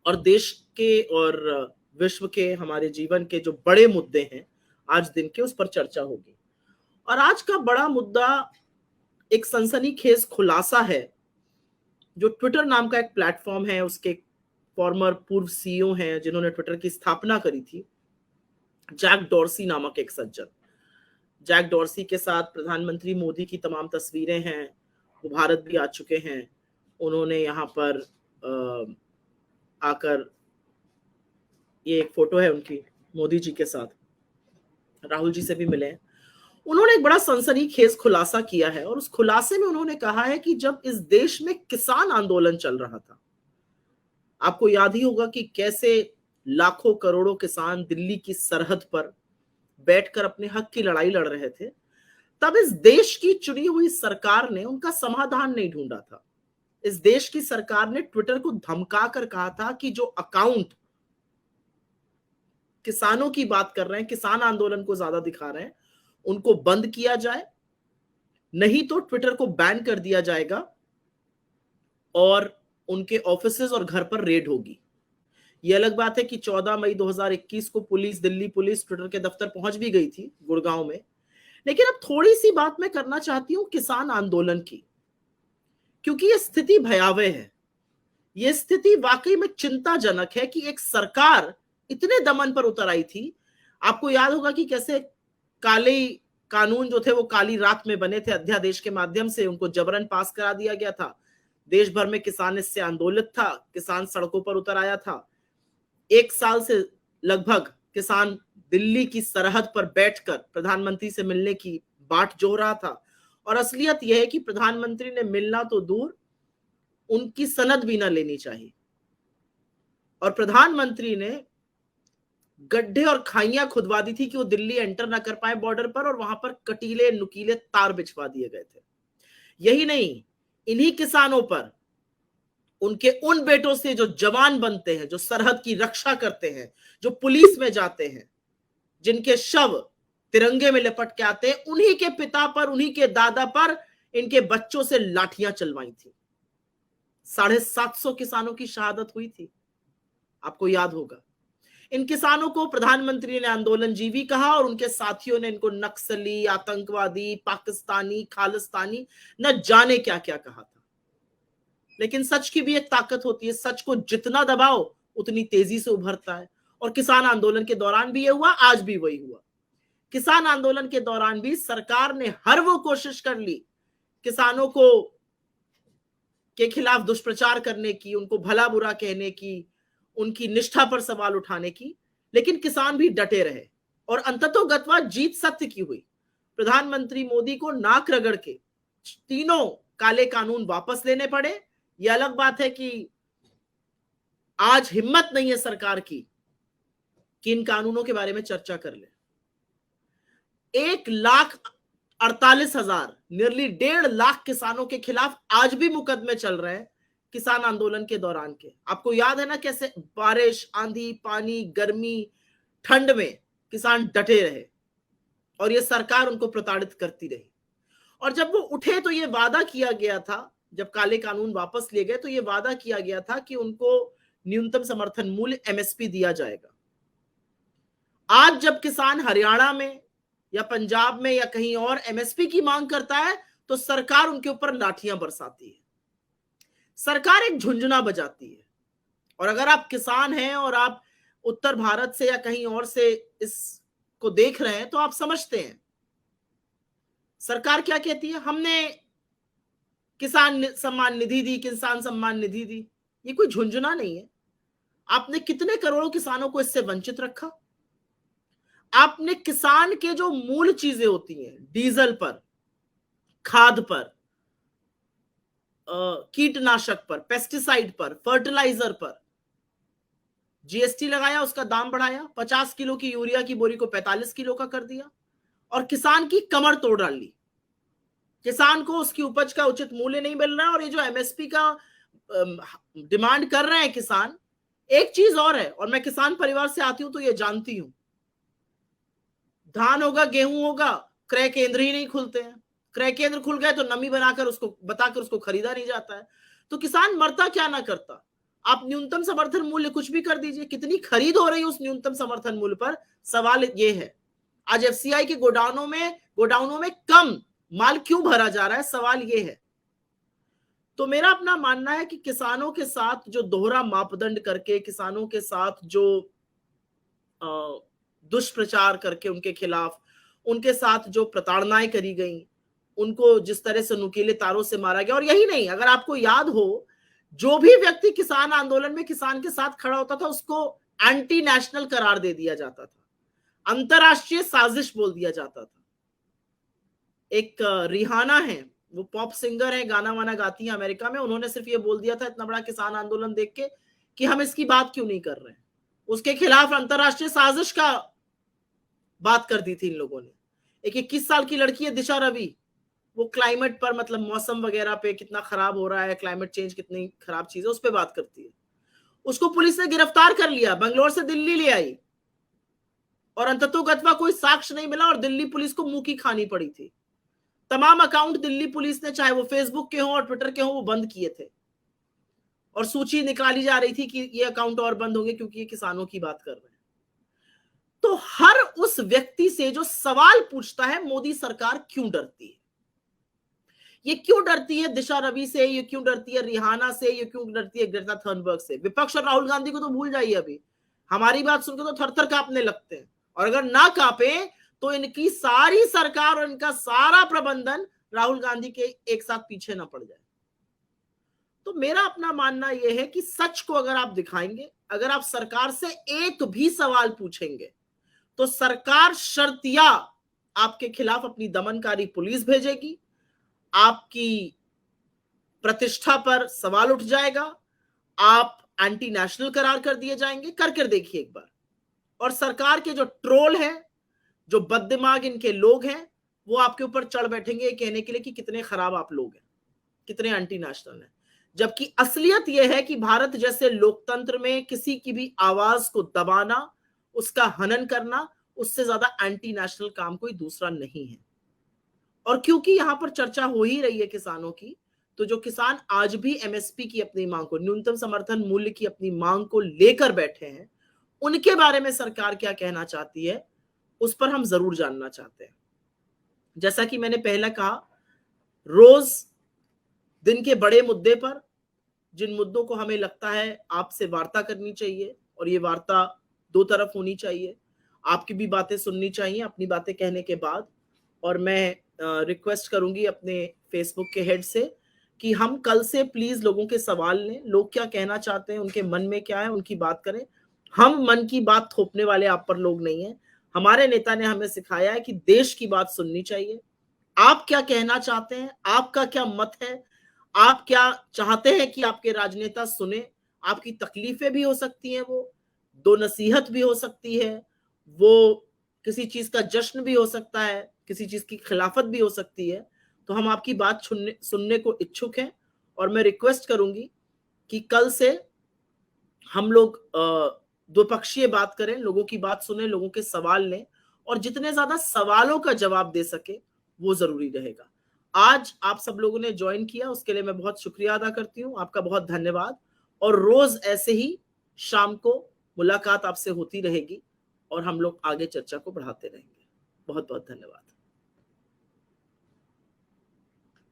और देश के और विश्व के, हमारे जीवन के जो बड़े मुद्दे हैं आज दिन के, उस पर चर्चा होगी। और आज का बड़ा मुद्दा एक सनसनीखेज खुलासा है जो ट्विटर नाम का एक प्लेटफॉर्म है, उसके फॉर्मर पूर्व सीईओ हैं जिन्होंने ट्विटर की स्थापना करी थी, जैक डॉर्सी नामक एक सज्जन। जैक डॉर्सी के साथ प्रधानमंत्री मोदी की तमाम तस्वीरें हैं, वो भारत भी आ चुके हैं। उन्होंने यहाँ पर आकर, ये एक फोटो है उनकी मोदी जी के साथ, राहुल जी से भी मिले हैं। उन्होंने एक बड़ा सनसनीखेज खुलासा किया है और उस खुलासे में उन्होंने कहा है कि जब इस देश में किसान आंदोलन चल रहा था, आपको याद ही होगा कि कैसे लाखों करोड़ों किसान दिल्ली की सरहद पर बैठकर अपने हक की लड़ाई लड़ रहे थे, तब इस देश की चुनी हुई सरकार ने उनका समाधान नहीं ढूंढा था। इस देश की सरकार ने ट्विटर को धमका कर कहा था कि जो अकाउंट किसानों की बात कर रहे हैं, किसान आंदोलन को ज्यादा दिखा रहे हैं, उनको बंद किया जाए, नहीं तो ट्विटर को बैन कर दिया जाएगा और उनके ऑफिसेज और घर पर रेड होगी। ये अलग बात है कि 14 मई 2021 को पुलिस, दिल्ली पुलिस ट्विटर के दफ्तर पहुंच भी गई थी गुड़गांव में। लेकिन अब थोड़ी सी बात मैं करना चाहती हूं किसान आंदोलन की, क्योंकि ये स्थिति भयावह है। ये स्थिति वाकई में चिंताजनक है कि एक सरकार इतने दमन पर उतर आई थी। आपको याद होगा कि कैसे काले कानून जो थे वो काली रात में बने थे, अध्यादेश के माध्यम से उनको जबरन पास करा दिया गया था। देश भर में किसान इससे आंदोलित था, किसान सड़कों पर उतर आया था। 1 साल से लगभग किसान दिल्ली की सरहद पर बैठकर प्रधानमंत्री से मिलने की बाट जोह रहा था। और असलियत यह है कि प्रधानमंत्री ने मिलना तो दूर, उनकी सनद भी ना लेनी चाहिए। और प्रधानमंत्री ने गड्ढे और खाइयां खुदवा दी थी कि वो दिल्ली एंटर ना कर पाए बॉर्डर पर, और वहां पर कटीले नुकीले तार बिछवा दिए गए थे। यही नहीं, इन्हीं किसानों पर उनके उन बेटों से जो जवान बनते हैं, जो सरहद की रक्षा करते हैं, जो पुलिस में जाते हैं, जिनके शव तिरंगे में लिपट के आते हैं, उन्हीं के पिता पर, उन्हीं के दादा पर इनके बच्चों से लाठियां चलवाई थी। 750 किसानों की शहादत हुई थी, आपको याद होगा। इन किसानों को प्रधानमंत्री ने आंदोलनजीवी कहा और उनके साथियों ने इनको नक्सली, आतंकवादी, पाकिस्तानी, खालिस्तानी, न जाने क्या क्या कहा था। लेकिन सच की भी एक ताकत होती है, सच को जितना दबाओ उतनी तेजी से उभरता है। और किसान आंदोलन के दौरान भी ये हुआ, आज भी वही हुआ। किसान आंदोलन के दौरान भी सरकार ने हर वो कोशिश कर ली किसानों को के खिलाफ दुष्प्रचार करने की, उनको भला बुरा कहने की, उनकी निष्ठा पर सवाल उठाने की, लेकिन किसान भी डटे रहे और अंततोगत्वा जीत सत्य की हुई। प्रधानमंत्री मोदी को नाक रगड़ के 3 काले कानून वापस लेने पड़े। यह अलग बात है कि आज हिम्मत नहीं है सरकार की कि इन कानूनों के बारे में चर्चा कर ले। 1,48,000, नियरली 1.5 लाख किसानों के खिलाफ आज भी मुकदमे चल रहे हैं किसान आंदोलन के दौरान के। आपको याद है ना कैसे बारिश, आंधी, पानी, गर्मी, ठंड में किसान डटे रहे और ये सरकार उनको प्रताड़ित करती रही। और जब वो उठे तो ये वादा किया गया था, जब काले कानून वापस लिए गए तो ये वादा किया गया था कि उनको न्यूनतम समर्थन मूल्य एमएसपी दिया जाएगा। आज जब किसान हरियाणा में या पंजाब में या कहीं और एमएसपी की मांग करता है तो सरकार उनके ऊपर लाठियां बरसाती है, सरकार एक झुंझुना बजाती है। और अगर आप किसान हैं और आप उत्तर भारत से या कहीं और से इसको देख रहे हैं तो आप समझते हैं सरकार क्या कहती है। हमने किसान सम्मान निधि दी, किसान सम्मान निधि दी। ये कोई झुंझुना नहीं है। आपने कितने करोड़ों किसानों को इससे वंचित रखा। आपने किसान के जो मूल चीजें होती हैं, डीजल पर, खाद पर, कीटनाशक पर, पेस्टिसाइड पर, फर्टिलाइजर पर जीएसटी लगाया, उसका दाम बढ़ाया, 50 किलो की यूरिया की बोरी को 45 किलो का कर दिया और किसान की कमर तोड़ डाली। किसान को उसकी उपज का उचित मूल्य नहीं मिल रहा है। और ये जो एमएसपी का डिमांड कर रहे हैं किसान, एक चीज और है, और मैं किसान परिवार से आती हूं तो ये जानती हूं, धान होगा, गेहूं होगा, क्रय केंद्र ही नहीं खुलते हैं। क्रय केंद्र खुल गए तो नमी बताकर उसको खरीदा नहीं जाता है। तो किसान मरता क्या ना करता, आप न्यूनतम समर्थन मूल्य कुछ भी कर दीजिए, कितनी खरीद हो रही है उस न्यूनतम समर्थन मूल्य पर, सवाल ये है। आज एफसीआई के गोडाउनों में कम माल क्यों भरा जा रहा है, सवाल ये है। तो मेरा अपना मानना है कि किसानों के साथ जो दोहरा मापदंड करके, किसानों के साथ जो दुष्प्रचार करके उनके खिलाफ, उनके साथ जो प्रताड़नाएं करी गई, उनको जिस तरह से नुकीले तारों से मारा गया, और यही नहीं, अगर आपको याद हो, जो भी व्यक्ति किसान आंदोलन में किसान के साथ खड़ा होता था उसको एंटी नेशनल करार दे दिया जाता था, अंतरराष्ट्रीय साजिश बोल दिया जाता था। एक रिहाना है, वो पॉप सिंगर है, गाना वाना गाती है अमेरिका में, उन्होंने सिर्फ ये बोल दिया था इतना बड़ा किसान आंदोलन देख के कि हम इसकी बात क्यों नहीं कर रहे हैं। उसके खिलाफ अंतरराष्ट्रीय साजिश का बात कर दी थी इन लोगों ने। एक 21 साल की लड़की है दिशा रवि, वो क्लाइमेट पर, मतलब मौसम वगैरह पे कितना खराब हो रहा है, क्लाइमेट चेंज कितनी खराब चीज है, उस पर बात करती है। उसको पुलिस ने गिरफ्तार कर लिया, बंगलोर से दिल्ली ले आई, और अंततोगत्वा कोई साक्ष्य नहीं मिला और दिल्ली पुलिस को मुंह की खानी पड़ी थी। तमाम अकाउंट दिल्ली पुलिस ने, चाहे वो फेसबुक के हों और ट्विटर के हों, वो बंद किए थे, और सूची निकाली जा रही थी कि ये अकाउंट और बंद होंगे क्योंकि ये किसानों की बात कर रहे हैं। तो हर उस व्यक्ति से जो सवाल पूछता है, मोदी सरकार क्यों डरती है? ये क्यों डरती है दिशा रवि से, ये क्यों डरती है रिहाना से, ये क्यों डरती है ग्रेटा थर्नबर्ग से? विपक्ष और राहुल गांधी को तो भूल जाइए, अभी हमारी बात सुनकर तो थर थर कांपने लगते हैं, और अगर ना कांपे तो इनकी सारी सरकार और इनका सारा प्रबंधन राहुल गांधी के एक साथ पीछे ना पड़ जाए। तो मेरा अपना मानना यह है कि सच को अगर आप दिखाएंगे, अगर आप सरकार से एक भी सवाल पूछेंगे, तो सरकार शर्तिया आपके खिलाफ अपनी दमनकारी पुलिस भेजेगी, आपकी प्रतिष्ठा पर सवाल उठ जाएगा, आप एंटी नेशनल करार कर दिए जाएंगे। कर देखिए एक बार। और सरकार के जो ट्रोल हैं, जो बददिमाग इनके लोग हैं, वो आपके ऊपर चढ़ बैठेंगे कहने के लिए कि कितने खराब आप लोग हैं, कितने एंटी नेशनल हैं। जबकि असलियत यह है कि भारत जैसे लोकतंत्र में किसी की भी आवाज को दबाना, उसका हनन करना, उससे ज्यादा एंटी नेशनल काम कोई दूसरा नहीं है। और क्योंकि यहां पर चर्चा हो ही रही है किसानों की, तो जो किसान आज भी एमएसपी की अपनी मांग को, न्यूनतम समर्थन मूल्य की अपनी मांग को लेकर बैठे हैं, उनके बारे में सरकार क्या कहना चाहती है, उस पर हम जरूर जानना चाहते हैं। जैसा कि मैंने पहले कहा, रोज दिन के बड़े मुद्दे पर, जिन मुद्दों को हमें लगता है आपसे वार्ता करनी चाहिए, और ये वार्ता दो तरफ होनी चाहिए, आपकी भी बातें सुननी चाहिए अपनी बातें कहने के बाद। और मैं रिक्वेस्ट करूंगी अपने फेसबुक के हेड से कि हम कल से प्लीज लोगों के सवाल लें, लोग क्या कहना चाहते हैं, उनके मन में क्या है, उनकी बात करें। हम मन की बात थोपने वाले आप पर लोग नहीं हैं। हमारे नेता ने हमें सिखाया है कि देश की बात सुननी चाहिए। आप क्या कहना चाहते हैं, आपका क्या मत है, आप क्या चाहते हैं कि आपके राजनेता सुने, आपकी तकलीफें भी हो सकती हैं, वो दो नसीहत भी हो सकती है, वो किसी चीज का जश्न भी हो सकता है, किसी चीज की खिलाफत भी हो सकती है। तो हम आपकी बात सुनने को इच्छुक हैं, और मैं रिक्वेस्ट करूंगी कि कल से हम लोग द्विपक्षीय बात करें, लोगों की बात सुने, लोगों के सवाल लें, और जितने ज्यादा सवालों का जवाब दे सके वो जरूरी रहेगा। आज आप सब लोगों ने ज्वाइन किया, उसके लिए मैं बहुत शुक्रिया अदा करती हूँ, आपका बहुत धन्यवाद। और रोज ऐसे ही शाम को मुलाकात आपसे होती रहेगी, और हम लोग आगे चर्चा को बढ़ाते रहेंगे। बहुत बहुत धन्यवाद।